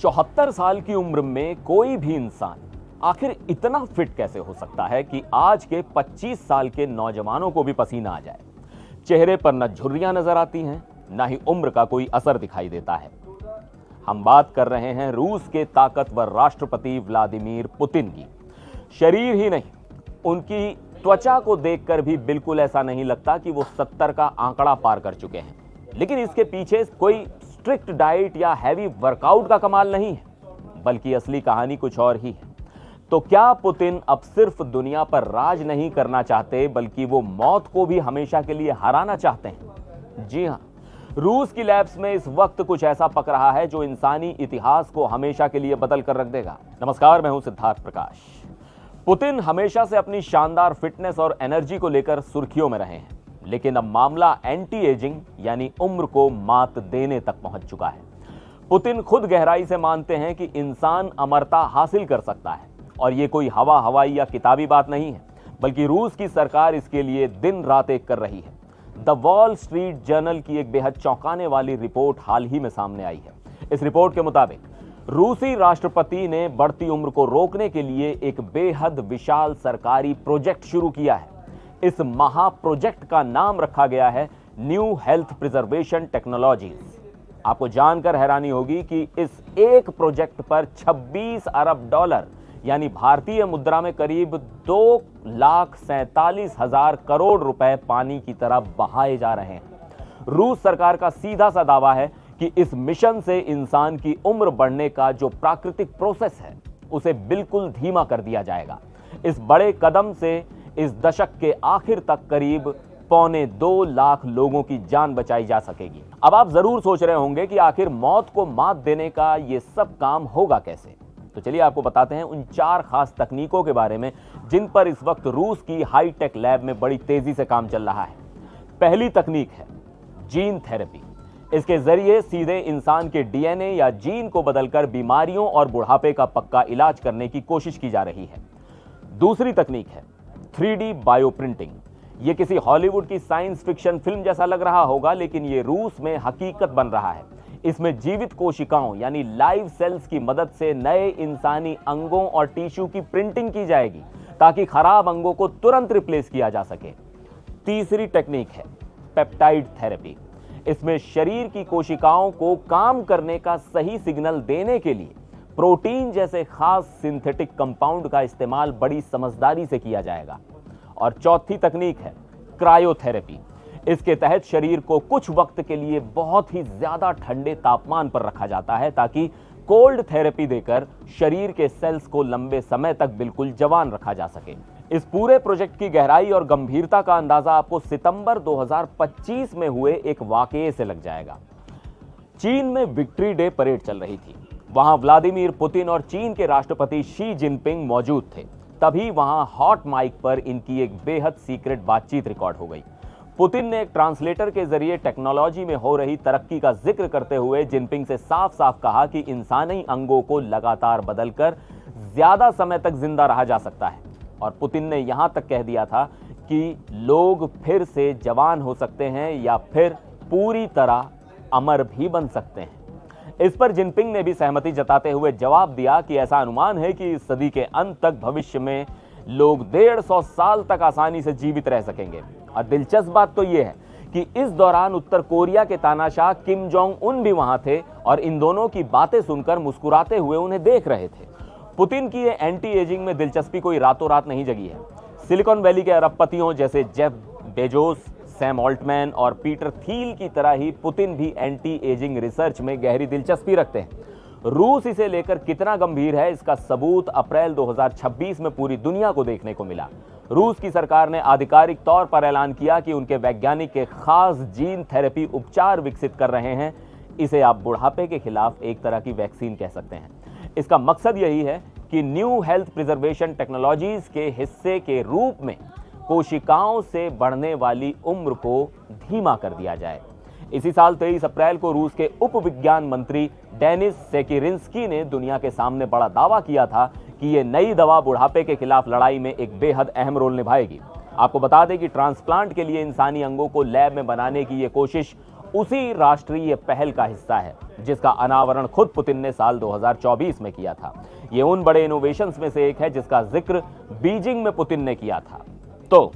74 साल की उम्र में कोई भी इंसान आखिर इतना फिट कैसे हो सकता है कि आज के 25 साल के नौजवानों को भी पसीना आ जाए। चेहरे पर न झुर्रियां नजर आती हैं, न ही उम्र का कोई असर दिखाई देता है। हम बात कर रहे हैं रूस के ताकतवर राष्ट्रपति व्लादिमीर पुतिन की। शरीर ही नहीं, उनकी त्वचा को देखकर भी बिल्कुल ऐसा नहीं लगता कि वो 70 का आंकड़ा पार कर चुके हैं। लेकिन इसके पीछे कोई स्ट्रिक्ट डाइट या हैवी वर्कआउट का कमाल नहीं है, बल्कि असली कहानी कुछ और ही है। तो क्या पुतिन अब सिर्फ दुनिया पर राज नहीं करना चाहते, बल्कि वो मौत को भी हमेशा के लिए हराना चाहते हैं? जी हां, रूस की लैब्स में इस वक्त कुछ ऐसा पक रहा है जो इंसानी इतिहास को हमेशा के लिए बदल कर रख देगा। नमस्कार, मैं हूं सिद्धार्थ प्रकाश। पुतिन हमेशा से अपनी शानदार फिटनेस और एनर्जी को लेकर सुर्खियों में रहे हैं, लेकिन अब मामला एंटी एजिंग यानी उम्र को मात देने तक पहुंच चुका है। पुतिन खुद गहराई से मानते हैं कि इंसान अमरता हासिल कर सकता है, और ये कोई हवाई या किताबी बात नहीं है, बल्कि रूस की सरकार इसके लिए दिन रात एक कर रही है। द वॉल स्ट्रीट जर्नल की एक बेहद चौंकाने वाली रिपोर्ट हाल ही में सामने आई है। इस रिपोर्ट के मुताबिक रूसी राष्ट्रपति ने बढ़ती उम्र को रोकने के लिए एक बेहद विशाल सरकारी प्रोजेक्ट शुरू किया है। इस महा प्रोजेक्ट का नाम रखा गया है न्यू हेल्थ प्रिजर्वेशन टेक्नोलॉजीज। आपको जानकर हैरानी होगी कि इस एक प्रोजेक्ट पर 26 अरब डॉलर यानी भारतीय मुद्रा में करीब 2,47,000 करोड़ रुपए पानी की तरह बहाए जा रहे हैं। रूस सरकार का सीधा सा दावा है कि इस मिशन से इंसान की उम्र बढ़ने का जो प्राकृतिक प्रोसेस है, उसे बिल्कुल धीमा कर दिया जाएगा। इस बड़े कदम से इस दशक के आखिर तक करीब 2.25 लाख लोगों की जान बचाई जा सकेगी। अब आप जरूर सोच रहे होंगे कि आखिर मौत को मात देने का यह सब काम होगा कैसे। तो चलिए आपको बताते हैं उन 4 खास तकनीकों के बारे में जिन पर इस वक्त रूस की हाईटेक लैब में बड़ी तेजी से काम चल रहा है। पहली तकनीक है जीन थेरेपी। इसके जरिए सीधे इंसान के डीएनए या जीन को बदलकर बीमारियों और बुढ़ापे का पक्का इलाज करने की कोशिश की जा रही है। दूसरी तकनीक है 3D बायोप्रिंटिंग। यह किसी हॉलीवुड की साइंस फिक्शन फिल्म जैसा लग रहा होगा, लेकिन यह रूस में हकीकत बन रहा है। इसमें जीवित कोशिकाओं यानी लाइव सेल्स की मदद से नए इंसानी अंगों और टिश्यू की प्रिंटिंग की जाएगी, ताकि खराब अंगों को तुरंत रिप्लेस किया जा सके। तीसरी टेक्निक है पेप्टाइड थेरेपी। इसमें शरीर की कोशिकाओं को काम करने का सही सिग्नल देने के लिए प्रोटीन जैसे खास सिंथेटिक कंपाउंड का इस्तेमाल बड़ी समझदारी से किया जाएगा। और चौथी तकनीक है क्रायोथेरेपी। इसके तहत शरीर को कुछ वक्त के लिए बहुत ही ज्यादा ठंडे तापमान पर रखा जाता है, ताकि कोल्ड थेरेपी देकर शरीर के सेल्स को लंबे समय तक बिल्कुल जवान रखा जा सके। इस पूरे प्रोजेक्ट की गहराई और गंभीरता का अंदाजा आपको सितंबर 2025 में हुए एक वाकये से लग जाएगा। चीन में विक्ट्री डे परेड चल रही थी। वहां व्लादिमीर पुतिन और चीन के राष्ट्रपति शी जिनपिंग मौजूद थे। तभी वहां हॉट माइक पर इनकी एक बेहद सीक्रेट बातचीत रिकॉर्ड हो गई। पुतिन ने एक ट्रांसलेटर के जरिए टेक्नोलॉजी में हो रही तरक्की का जिक्र करते हुए जिनपिंग से साफ साफ कहा कि इंसानी अंगों को लगातार बदलकर ज्यादा समय तक जिंदा रहा जा सकता है। और पुतिन ने यहां तक कह दिया था कि लोग फिर से जवान हो सकते हैं या फिर पूरी तरह अमर भी बन सकते हैं। इस पर जिनपिंग ने भी सहमति जताते हुए जवाब दिया कि ऐसा अनुमान है कि इस सदी के अंत तक भविष्य में लोग 150 साल तक आसानी से जीवित रह सकेंगे। और दिलचस्प बात तो यह है कि इस दौरान उत्तर कोरिया के तानाशाह किम जोंग उन भी वहां थे और इन दोनों की बातें सुनकर मुस्कुराते हुए उन्हें देख रहे थे। पुतिन की ये एंटी एजिंग में दिलचस्पी कोई रातों रात नहीं जगी है। सिलिकॉन वैली के अरबपतियों जैसे जेफ बेजोस, सैम ऑल्टमैन और पीटर थील की तरह ही पुतिन भी एंटी एजिंग रिसर्च में गहरी दिलचस्पी रखते हैं। रूस इसे लेकर कितना गंभीर है, इसका सबूत अप्रैल 2026 में पूरी दुनिया को देखने को मिला। रूस की सरकार ने आधिकारिक तौर पर ऐलान किया कि उनके वैज्ञानिक एक खास जीन थेरेपी उपचार विकसित कर रहे हैं। इसे आप बुढ़ापे के खिलाफ एक तरह की वैक्सीन कह सकते हैं। इसका मकसद यही है कि न्यू हेल्थ प्रिजर्वेशन टेक्नोलॉजीज के हिस्से के रूप में कोशिकाओं से बढ़ने वाली उम्र को धीमा कर दिया जाए। इसी साल 23 अप्रैल को रूस के उप विज्ञान मंत्री डेनिस सेकिरिंस्की ने दुनिया के सामने बड़ा दावा किया था कि यह नई दवा बुढ़ापे के खिलाफ लड़ाई में एक बेहद अहम रोल निभाएगी। आपको बता दें कि ट्रांसप्लांट के लिए इंसानी अंगों को लैब में बनाने की यह कोशिश उसी राष्ट्रीय पहल का हिस्सा है जिसका अनावरण खुद पुतिन ने साल 2024 में किया था। यह उन बड़े इनोवेशंस में से एक है जिसका जिक्र बीजिंग में पुतिन ने किया था। तो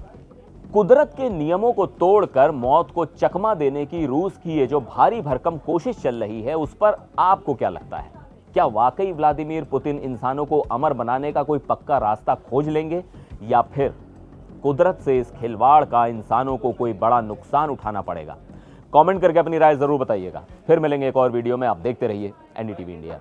कुदरत के नियमों को तोड़कर मौत को चकमा देने की रूस की ये जो भारी भरकम कोशिश चल रही है, उस पर आपको क्या लगता है? क्या वाकई व्लादिमीर पुतिन इंसानों को अमर बनाने का कोई पक्का रास्ता खोज लेंगे, या फिर कुदरत से इस खिलवाड़ का इंसानों को कोई बड़ा नुकसान उठाना पड़ेगा? कमेंट करके अपनी राय जरूर बताइएगा। फिर मिलेंगे एक और वीडियो में। आप देखते रहिए एनडीटीवी इंडिया।